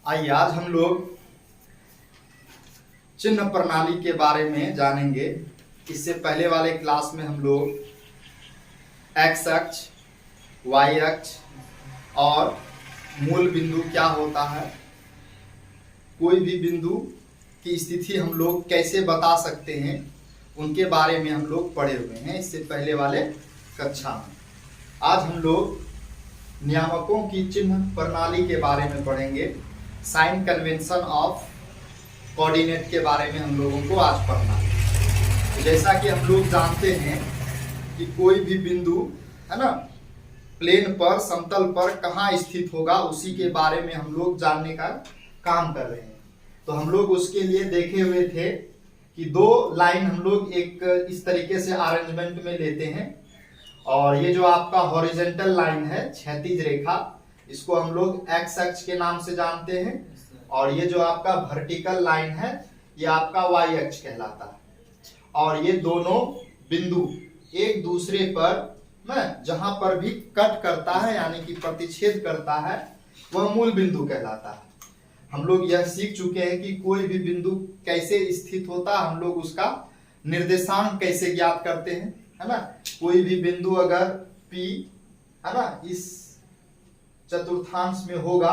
आइए आज हम लोग चिन्ह प्रणाली के बारे में जानेंगे। इससे पहले वाले क्लास में हम लोग एक्स अक्ष, वाई अक्ष और मूल बिंदु क्या होता है, कोई भी बिंदु की स्थिति हम लोग कैसे बता सकते हैं, उनके बारे में हम लोग पढ़े हुए हैं इससे पहले वाले कक्षा में। आज हम लोग नियामकों की चिन्ह प्रणाली के बारे में पढ़ेंगे। साइन कन्वेंशन ऑफ कोऑर्डिनेट के बारे में हम लोगों को आज पढ़ना है। तो जैसा कि हम लोग जानते हैं कि कोई भी बिंदु है ना, प्लेन पर, समतल पर कहाँ स्थित होगा, उसी के बारे में हम लोग जानने का काम कर रहे हैं। तो हम लोग उसके लिए देखे हुए थे कि दो लाइन हम लोग एक इस तरीके से अरेंजमेंट में लेते हैं, और ये जो आपका हॉरिजॉन्टल लाइन है, क्षैतिज रेखा, इसको हम लोग एक्स अक्ष के नाम से जानते हैं, और ये जो आपका वर्टिकल लाइन है ये आपका वाई अक्ष कहलाता है। और ये दोनों बिंदु एक दूसरे पर ना जहां पर भी कट करता है यानी कि प्रतिच्छेद करता है वह मूल बिंदु कहलाता है। हम लोग यह सीख चुके हैं कि कोई भी बिंदु कैसे स्थित होता है, हम लोग उसका निर्देशांक कैसे ज्ञात करते हैं, है ना। कोई भी बिंदु अगर P है ना इस चतुर्थांश में होगा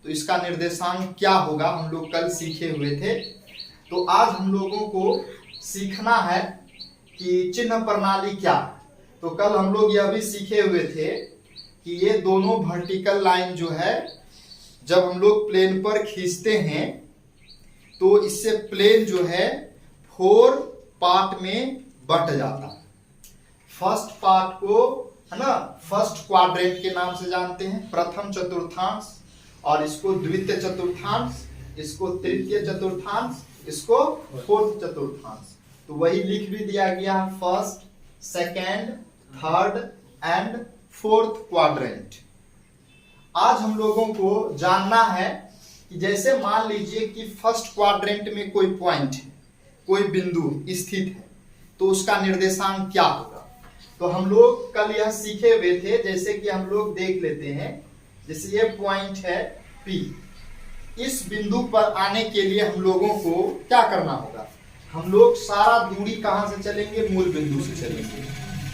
तो इसका निर्देशांक क्या होगा, हम लोग कल सीखे हुए थे। तो आज हम लोगों को सीखना है कि चिन्ह प्रणाली क्या है। तो कल हम लोग यह भी सीखे हुए थे कि ये दोनों वर्टिकल लाइन जो है जब हम लोग प्लेन पर खींचते हैं तो इससे प्लेन जो है 4 पार्ट में बंट जाता है। फर्स्ट पार्ट को है ना फर्स्ट क्वाड्रेंट के नाम से जानते हैं, प्रथम चतुर्थांश, और इसको द्वितीय चतुर्थांश, इसको तृतीय चतुर्थांश, इसको फोर्थ चतुर्थांश। तो वही लिख भी दिया गया, first, second, third and fourth quadrant. आज हम लोगों को जानना है कि जैसे मान लीजिए कि फर्स्ट क्वाड्रेंट में कोई पॉइंट है, कोई बिंदु स्थित है, तो उसका निर्देशांक क्या होगा। तो हम लोग कल यह सीखे हुए थे, जैसे कि हम लोग देख लेते हैं, जैसे ये पॉइंट है P। इस बिंदु पर आने के लिए हम लोगों को क्या करना होगा, हम लोग सारा दूरी कहां से चलेंगे, मूल बिंदु से चलेंगे।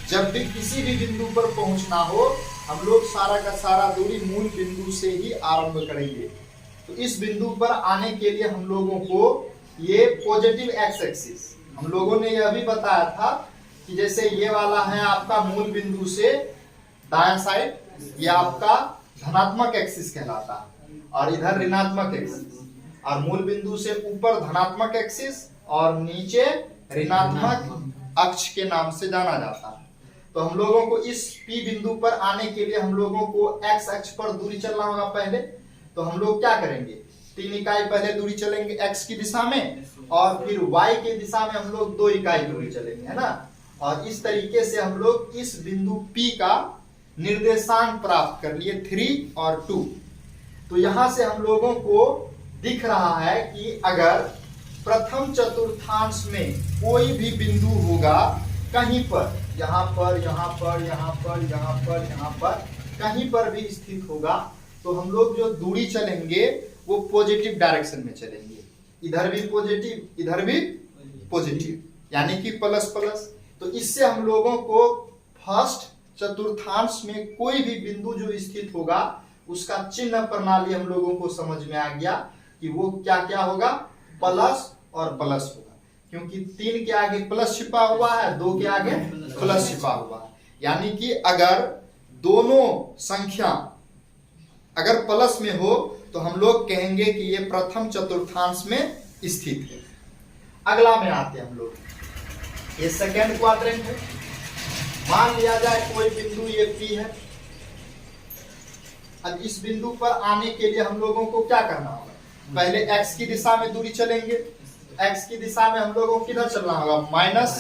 जब भी किसी भी बिंदु पर पहुंचना हो हम लोग सारा का सारा दूरी मूल बिंदु से ही आरंभ करेंगे। तो इस बिंदु पर आने के लिए हम लोगों को ये पॉजिटिव एक्स एक्सिस, हम लोगों ने यह भी बताया था कि जैसे ये वाला है आपका मूल बिंदु से दायां साइड, ये आपका धनात्मक एक्सिस कहलाता है, और इधर ऋणात्मक एक्सिस, और मूल बिंदु से ऊपर धनात्मक एक्सिस और नीचे ऋणात्मक अक्ष के नाम से जाना जाता है। तो हम लोगों को इस P बिंदु पर आने के लिए हम लोगों को एक्स अक्ष पर दूरी चलना होगा पहले। तो हम लोग क्या करेंगे, 3 इकाई पहले दूरी चलेंगे x की दिशा में, और फिर y की दिशा में हम लोग 2 इकाई दूरी चलेंगे, है ना। और इस तरीके से हम लोग इस बिंदु P का निर्देशांक प्राप्त कर लिए 3 और 2। तो यहां से हम लोगों को दिख रहा है कि अगर प्रथम चतुर्थांश में कोई भी बिंदु होगा कहीं पर, यहाँ पर, यहाँ पर, यहाँ पर, यहाँ पर, यहाँ पर, कहीं पर भी स्थित होगा, तो हम लोग जो दूरी चलेंगे वो पॉजिटिव डायरेक्शन में चलेंगे। इधर भी पॉजिटिव, इधर भी पॉजिटिव, यानी कि प्लस प्लस। तो इससे हम लोगों को फर्स्ट चतुर्थांश में कोई भी बिंदु जो स्थित होगा उसका चिन्ह प्रणाली हम लोगों को समझ में आ गया कि वो क्या क्या होगा, प्लस और प्लस होगा, क्योंकि 3 के आगे प्लस छिपा हुआ है, 2 के आगे प्लस छिपा हुआ है। यानी कि अगर दोनों संख्या अगर प्लस में हो तो हम लोग कहेंगे कि ये प्रथम चतुर्थांश में स्थित है। अगला में आते हैं हम लोग, ये सेकेंड क्वाड्रेंट है। मान लिया जाए कोई बिंदु ये P है। अब इस बिंदु पर आने के लिए हम लोगों को क्या करना होगा, पहले x की दिशा में दूरी चलेंगे। x की दिशा में हम लोगों को किधर चलना होगा, माइनस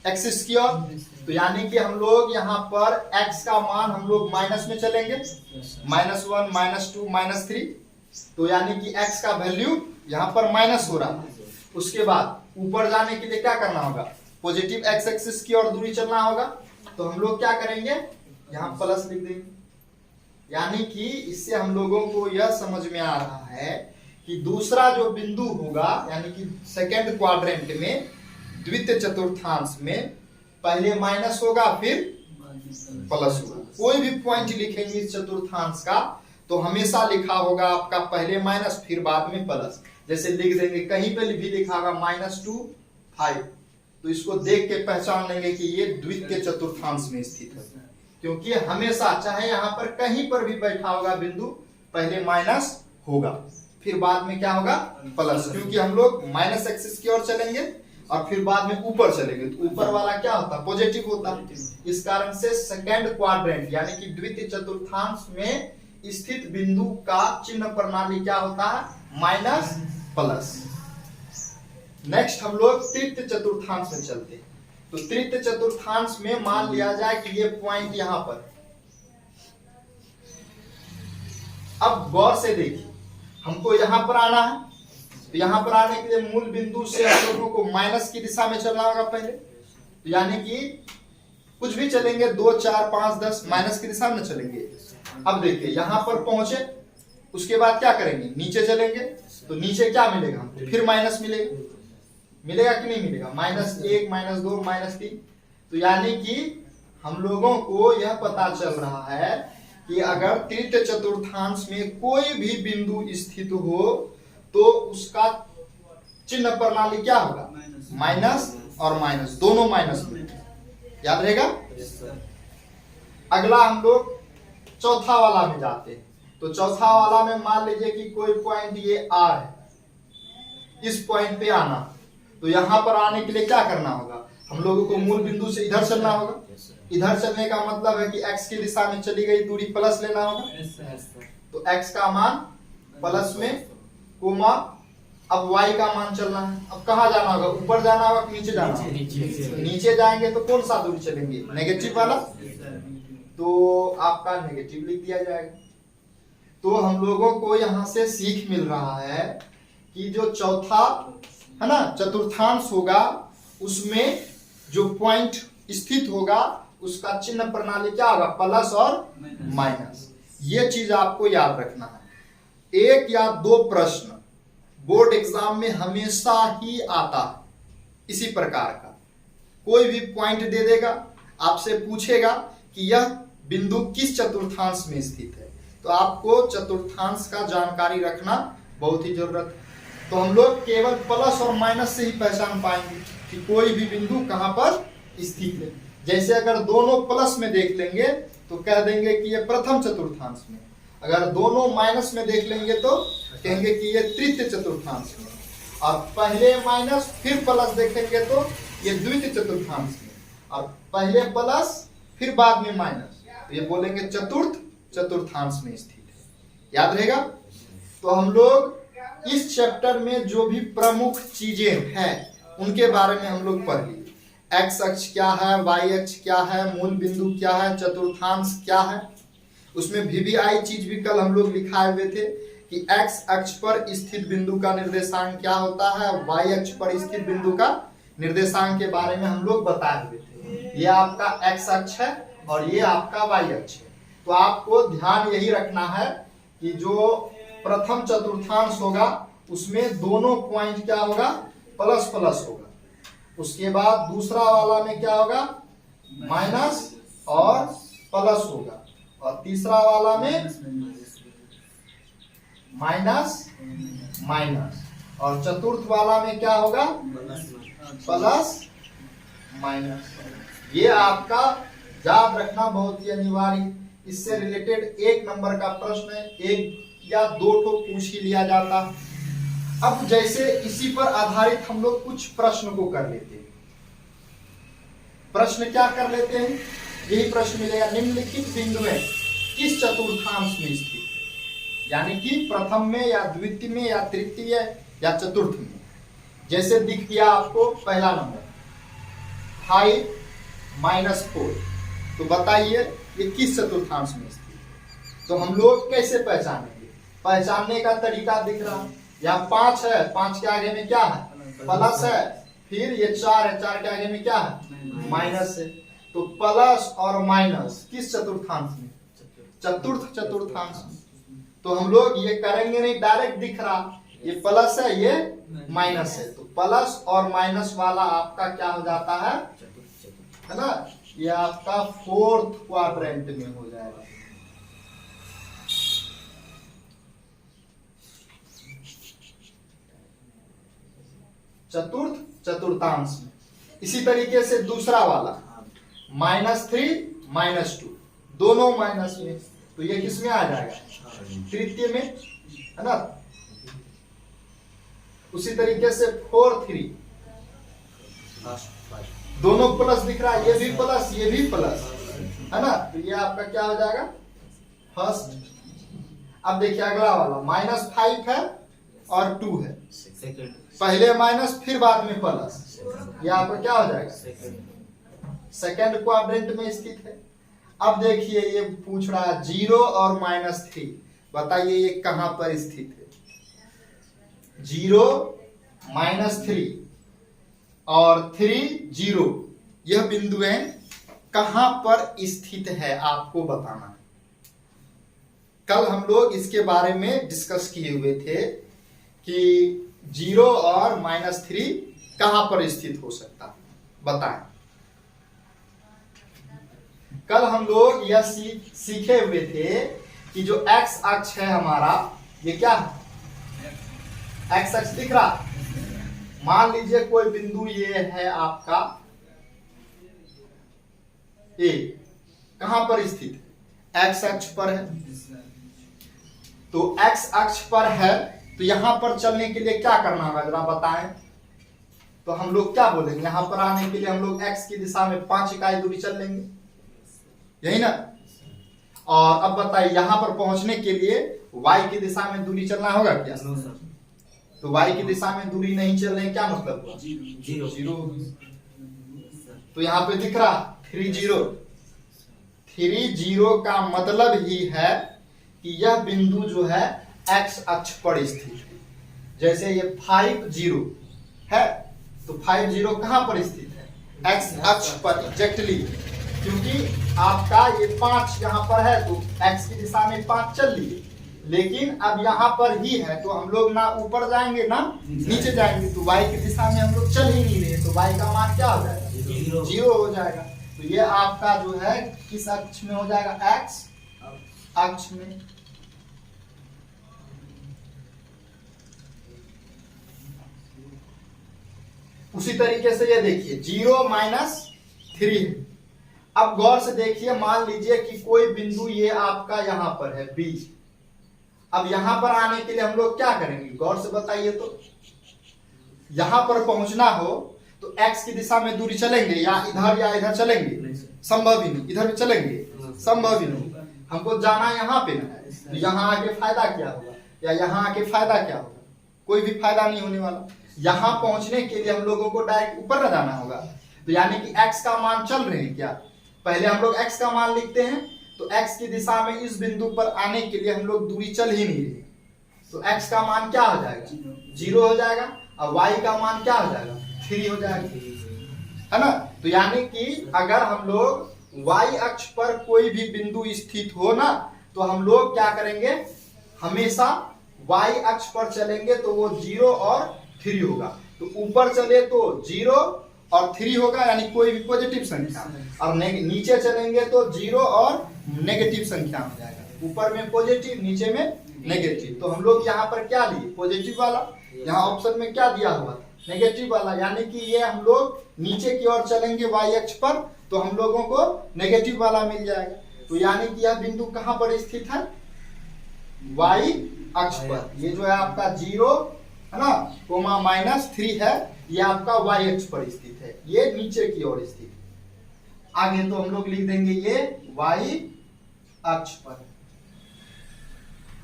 एक्स स्क्वायर। तो यानी कि हम लोग यहाँ पर x का मान हम लोग माइनस में चलेंगे, -1, -2, -3। तो यानी कि x का वैल्यू यहाँ पर माइनस हो रहा है। उसके बाद ऊपर जाने के लिए क्या करना होगा, पॉजिटिव एक्स एक्सिस की ओर दूरी चलना होगा। तो हम लोग क्या करेंगे, यहाँ प्लस लिख देंगे, यानी कि इससे हम लोगों को यह समझ में आ रहा है कि दूसरा जो बिंदु होगा यानी कि सेकेंड क्वाड्रेंट में द्वितीय चतुर्थांश में पहले माइनस होगा फिर प्लस होगा। कोई भी पॉइंट लिखेंगे इस चतुर्थांश का तो हमेशा लिखा होगा आपका पहले माइनस फिर बाद में प्लस। जैसे लिख देंगे कहीं पे भी लिखा होगा -2 5, तो इसको देख के पहचान लेंगे कि ये द्वितीय चतुर्थांश में स्थित है, क्योंकि हमेशा चाहे यहाँ पर कहीं पर भी बैठा होगा बिंदु पहले माइनस होगा फिर बाद में क्या होगा प्लस, क्योंकि हम लोग माइनस एक्सिस की ओर चलेंगे और फिर बाद में ऊपर चलेंगे तो ऊपर वाला क्या होता है पॉजिटिव होता है। इस कारण से सेकेंड क्वाड्रेंट यानी कि द्वितीय चतुर्थांश में स्थित बिंदु का चिन्ह प्रणाली क्या होता है माइनस प्लस। नेक्स्ट हम लोग तृतीय चतुर्थांश में चलते हैं। तो तृतीय चतुर्थांश में मान लिया जाए कि ये पॉइंट यहां पर, अब गौर से देखिए हमको यहां पर आना है, तो यहां पर आने के लिए मूल बिंदु से हम लोगों को माइनस की दिशा में चलना होगा पहले, तो यानी कि कुछ भी चलेंगे 2 4 5 10 माइनस की दिशा में चलेंगे। अब देखिए यहां पर पहुंचे उसके बाद क्या करेंगे नीचे चलेंगे तो नीचे क्या मिलेगा हमको फिर माइनस मिलेगा कि नहीं मिलेगा -1 -2 -3। तो यानी कि हम लोगों को यह पता चल रहा है कि अगर तृतीय चतुर्थांश में कोई भी बिंदु स्थित हो तो उसका चिन्ह प्रणाली क्या होगा माइनस और माइनस दोनों माइनस में, याद रहेगा। अगला हम लोग चौथा वाला में जाते हैं। तो चौथा वाला में मान लीजिए कि कोई पॉइंट ये R है, इस पॉइंट पे आना, तो यहां पर आने के लिए क्या करना होगा हम लोगों को मूल बिंदु से इधर चलना होगा। इधर चलने का मतलब है कि x की दिशा में चली गई दूरी प्लस लेना होगा, तो x का मान प्लस में कोमा अब y का मान चलना है। अब कहाँ जाना होगा ऊपर जाना होगा कि नीचे जाना होगा नीचे जाएंगे तो कौन सा दूरी चलेंगे नेगेटिव वाला, तो आपका नेगेटिव लिख दिया जाएगा। तो हम लोगों को यहाँ से सीख मिल रहा है कि जो चौथा है ना चतुर्थांश होगा उसमें जो पॉइंट स्थित होगा उसका चिन्ह प्रणाली क्या होगा प्लस और माइनस। ये चीज आपको याद रखना है। 1 या 2 प्रश्न बोर्ड एग्जाम में हमेशा ही आता है इसी प्रकार का, कोई भी पॉइंट दे देगा आपसे पूछेगा कि यह बिंदु किस चतुर्थांश में स्थित है, तो आपको चतुर्थांश का जानकारी रखना बहुत ही जरूरत है। तो हम लोग केवल प्लस और माइनस से ही पहचान पाएंगे कि कोई भी बिंदु कहां पर स्थित है। जैसे अगर दोनों प्लस में देख लेंगे तो कह देंगे कि ये प्रथम चतुर्थांश में, अगर दोनों माइनस में देख लेंगे तो कहेंगे कि ये तृतीय चतुर्थांश में, और पहले माइनस फिर प्लस देखेंगे तो ये द्वितीय चतुर्थांश में, और पहले प्लस फिर बाद में माइनस तो ये बोलेंगे चतुर्थ चतुर्थांश में स्थित है, याद रहेगा। तो हम लोग इस चैप्टर में जो भी प्रमुख चीजें हैं उनके बारे में हम लोग पढ़ लिए। एक्स अक्ष क्या है, वाई अक्ष क्या है, मूल बिंदु क्या है, चतुर्थांश क्या है। उसमें VVI चीज भी कल हम लोग लिखाए हुए थे कि एक्स अक्ष पर स्थित बिंदु का निर्देशांक क्या होता है, वाई अक्ष पर स्थित बिंदु का निर्देशांक के बारे में हम लोग बताए हुए थे। ये आपका एक्स अक्ष है और ये आपका वाई अक्ष है। तो आपको ध्यान यही रखना है कि जो प्रथम चतुर्थांश होगा उसमें दोनों पॉइंट क्या होगा प्लस प्लस होगा, उसके बाद दूसरा वाला में क्या होगा माइनस और प्लस होगा, और तीसरा वाला में माइनस माइनस, और चतुर्थ वाला में क्या होगा प्लस माइनस। ये आपका याद रखना बहुत ही अनिवार्य। इससे रिलेटेड 1 नंबर का प्रश्न 1 या 2 ठो पूछ ही लिया जाता। अब जैसे इसी पर आधारित हम लोग कुछ प्रश्न को कर लेते हैं। प्रश्न क्या कर लेते हैं, यही प्रश्न मिलेगा निम्नलिखित बिंदु में किस चतुर्थांश में स्थित है, यानी कि प्रथम में या द्वितीय में या तृतीय या चतुर्थ में। जैसे दिख गया आपको पहला नंबर 5 - 4, तो बताइए ये किस चतुर्थांश में स्थित है। तो हम लोग कैसे पहचानेंगे, पहचानने का तरीका दिख रहा है। यहाँ 5 है, 5 के आगे में क्या है प्लस है, फिर ये 4 है, 4 के आगे में क्या है माइनस है। तो प्लस और माइनस किस चतुर्थांश में चतुर्थ चतुर्थांश में। तो हम लोग ये करेंगे नहीं, डायरेक्ट दिख रहा ये प्लस है ये माइनस है, तो प्लस और माइनस वाला आपका क्या हो जाता है ना, ये आपका फोर्थ क्वाड्रेंट में हो जाएगा। चतुर्थ चतुर्थांश में। इसी तरीके से दूसरा वाला -3 -2 दोनों माइनस में, तो ये किस में आ जाएगा, तृतीय में, है ना। उसी तरीके से 4 3 दोनों प्लस दिख रहा है, ये भी प्लस ये भी प्लस, है ना, तो ये आपका क्या हो जाएगा फर्स्ट। अब देखिए अगला वाला -5 है और 2 है, पहले माइनस फिर बाद में प्लस, ये आपका क्या हो जाएगा सेकंड क्वाड्रेंट में स्थित है। अब देखिए ये पूछ रहा है 0 और -3, बताइए ये कहां पर स्थित है। 0 -3 और 3 0, यह बिंदु है कहां पर स्थित है आपको बताना है। कल हम लोग इसके बारे में डिस्कस किए हुए थे कि 0 और -3 कहां पर स्थित हो सकता है, बताएं। कल हम लोग यह सीखे हुए थे कि जो x अक्ष है हमारा, ये क्या है, x अक्ष दिख रहा। मान लीजिए कोई बिंदु ये है आपका A, कहां पर स्थित है, x अक्ष पर है। तो x अक्ष पर है, तो यहां पर चलने के लिए क्या करना होगा जरा बताएं। तो हम लोग क्या बोलेंगे, यहां पर आने के लिए हम लोग x की दिशा में 5 इकाई दूरी चल लेंगे, यही ना। और अब बताइए यहां पर पहुंचने के लिए y की दिशा में दूरी चलना होगा क्या, तो y की दिशा में दूरी नहीं चल रहे, क्या मतलब हुआ, 0। तो यहाँ पे दिख रहा 3 0, 3 0 का मतलब ही है कि यह बिंदु जो है x अक्ष पर स्थित है। जैसे ये 5 0 है, तो 5 0 कहां पर स्थित है, x अक्ष पर एग्जैक्टली, क्योंकि आपका ये 5 यहाँ पर है तो x की दिशा में 5 चल लिए, लेकिन अब यहाँ पर ही है तो हम लोग ना ऊपर जाएंगे ना नीचे जाएंगे, तो y की दिशा में हम लोग चल ही नहीं रहे, तो y का मान क्या हो जाएगा, 0 हो जाएगा। तो ये आपका जो है किस अक्ष में हो जाएगा, x अक्ष में। उसी तरीके से ये देखिए 0 -3 है। अब गौर से देखिए, मान लीजिए कि कोई बिंदु ये आपका यहां पर है B। अब यहां पर आने के लिए हम लोग क्या करेंगे, गौर से बताइए। तो यहां पर पहुंचना हो तो x की दिशा में दूरी चलेंगे या इधर चलेंगे, संभव ही नहीं। इधर भी चलेंगे, संभव ही नहीं। हमको जाना यहाँ पे ना है, तो यहाँ आके फायदा क्या होगा, या यहाँ आके फायदा क्या होगा, कोई भी फायदा नहीं होने वाला। यहाँ पहुंचने के लिए हम लोगों को डायरेक्ट ऊपर न जाना होगा, तो यानी कि x का मान चल रहे हैं क्या, पहले हम लोग x का मान लिखते हैं, तो x की दिशा में इस बिंदु पर आने के लिए हम लोग दूरी चल ही नहीं रहे, तो x का मान क्या हो जाएगा, 0 हो जाएगा, और y का मान क्या हो जाएगा, 3 हो जाएगा, है ना। तो यानी कि अगर हम लोग y अक्ष पर कोई भी बिंदु स्थित हो ना, तो हम लोग क्या करेंगे, हमेशा y अक्ष पर चलेंगे तो वो 0 और 3 होगा। तो ऊपर चले तो 0 और 3 होगा, यानी कोई भी पॉजिटिव संख्या, और नीचे चलेंगे तो 0 और नेगेटिव संख्या हो जाएगा। ऊपर में पॉजिटिव, नीचे में नेगेटिव। तो हम लोग यहाँ पर क्या लिए, पॉजिटिव वाला, यहाँ ऑप्शन में क्या दिया हुआ, नेगेटिव वाला, यानी कि ये हम लोग नीचे की ओर चलेंगे y अक्ष पर, तो हम लोगों को नेगेटिव वाला मिल जाएगा। तो यानी कि यह बिंदु कहाँ पर स्थित है, y अक्ष पर। ये जो है आपका 0 है ना, कोमा -3 है, ये आपका y अक्ष पर स्थित है, ये नीचे की ओर स्थित है। आगे तो हम लोग लिख देंगे ये y अक्ष पर।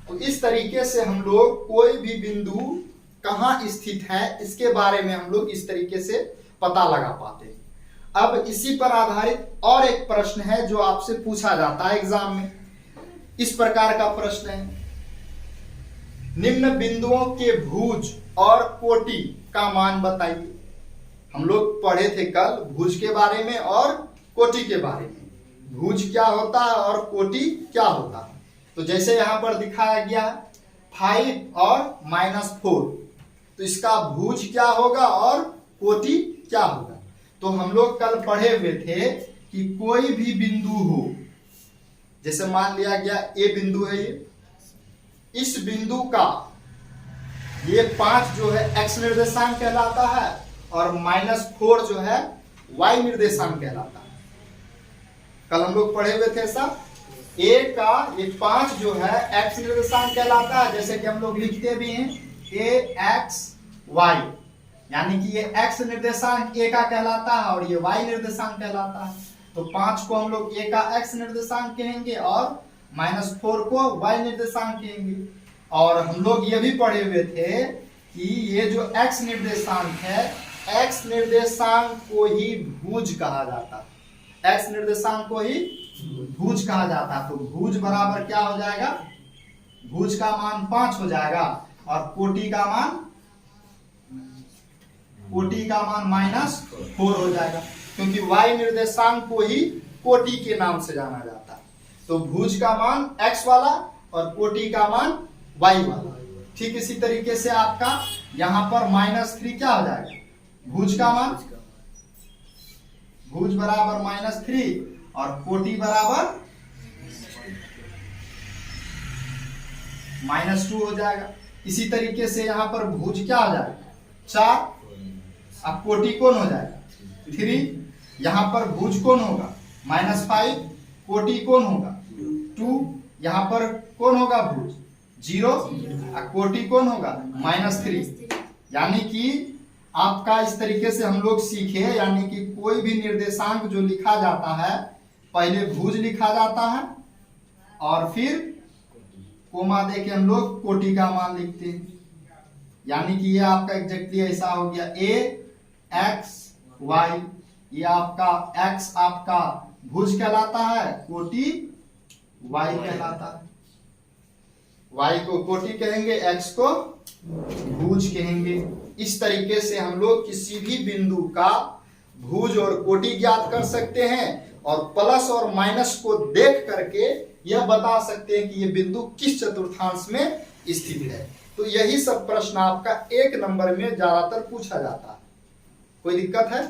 तो इस तरीके से हम लोग कोई भी बिंदु कहां स्थित है इसके बारे में हम लोग इस तरीके से पता लगा पाते हैं। अब इसी पर आधारित और एक प्रश्न है जो आपसे पूछा जाता है एग्जाम में। इस प्रकार का प्रश्न है, निम्न बिंदुओं के भुज और कोटि का मान बताइए। हम लोग पढ़े थे कल भुज के बारे में और कोटि के बारे में। भुज क्या होता है और कोटि क्या होता है। तो जैसे यहाँ पर दिखाया गया 5 और -4, तो इसका भुज क्या होगा और कोटि क्या होगा। तो हम लोग कल पढ़े हुए थे कि कोई भी बिंदु हो, जैसे मान लिया गया ए बिंदु है, ये इस बिंदु का ये 5 जो है x निर्देशांक कहलाता है और -4 जो है y निर्देशांक कहलाता है। कल हम लोग पढ़े हुए थे सब। a का ये 5 जो है x निर्देशांक कहलाता है, जैसे कि हम लोग लिखते भी हैं ax y, यानी कि ये x निर्देशांक a का कहलाता है और ये y निर्देशांक कहलाता है। तो 5 को हम लोग a का x निर्देशांक कहेंगे और -4 को y निर्देशांक कहेंगे। और हम लोग ये भी पढ़े हुए थे कि ये जो x निर्देशांक है, x निर्देशांक को ही भुज कहा जाता है, x निर्देशांक को ही भुज कहा जाता है। तो भुज बराबर क्या हो जाएगा, भुज का मान 5 हो जाएगा और कोटि का मान -4 हो जाएगा, क्योंकि y निर्देशांक को ही कोटि के नाम से जाना जाता है। तो भुज का मान x वाला और कोटि का मान y वाला। ठीक इसी तरीके से आपका यहाँ पर -3 क्या हो जाएगा, भुज का मान, भुज बराबर -3 और कोटि बराबर -2 हो जाएगा। इसी तरीके से यहाँ पर भुज क्या हो जाएगा 4, अब कोटि कौन हो जाएगा 3, यहाँ पर भुज कौन होगा -5, कोटि कौन होगा 2, यहाँ पर कौन होगा भुज 0 और कोटि कौन होगा -3। यानी कि आपका इस तरीके से हम लोग सीखे, यानी कि कोई भी निर्देशांक जो लिखा जाता है पहले भुज लिखा जाता है और फिर कोमा दे के हम लोग कोटि का मान लिखते हैं। यानी कि ये आपका एग्जैक्टली ऐसा हो गया ax y, ये आपका x आपका भुज कहलाता है, कोटि y कहलाता है। y को कोटि कहेंगे, x को भुज कहेंगे। इस तरीके से हम लोग किसी भी बिंदु का भुज और कोटि ज्ञात कर सकते हैं और प्लस और माइनस को देख करके यह बता सकते हैं कि यह बिंदु किस चतुर्थांश में स्थित है। तो यही सब प्रश्न आपका 1 नंबर में ज्यादातर पूछा जाता है। कोई दिक्कत है?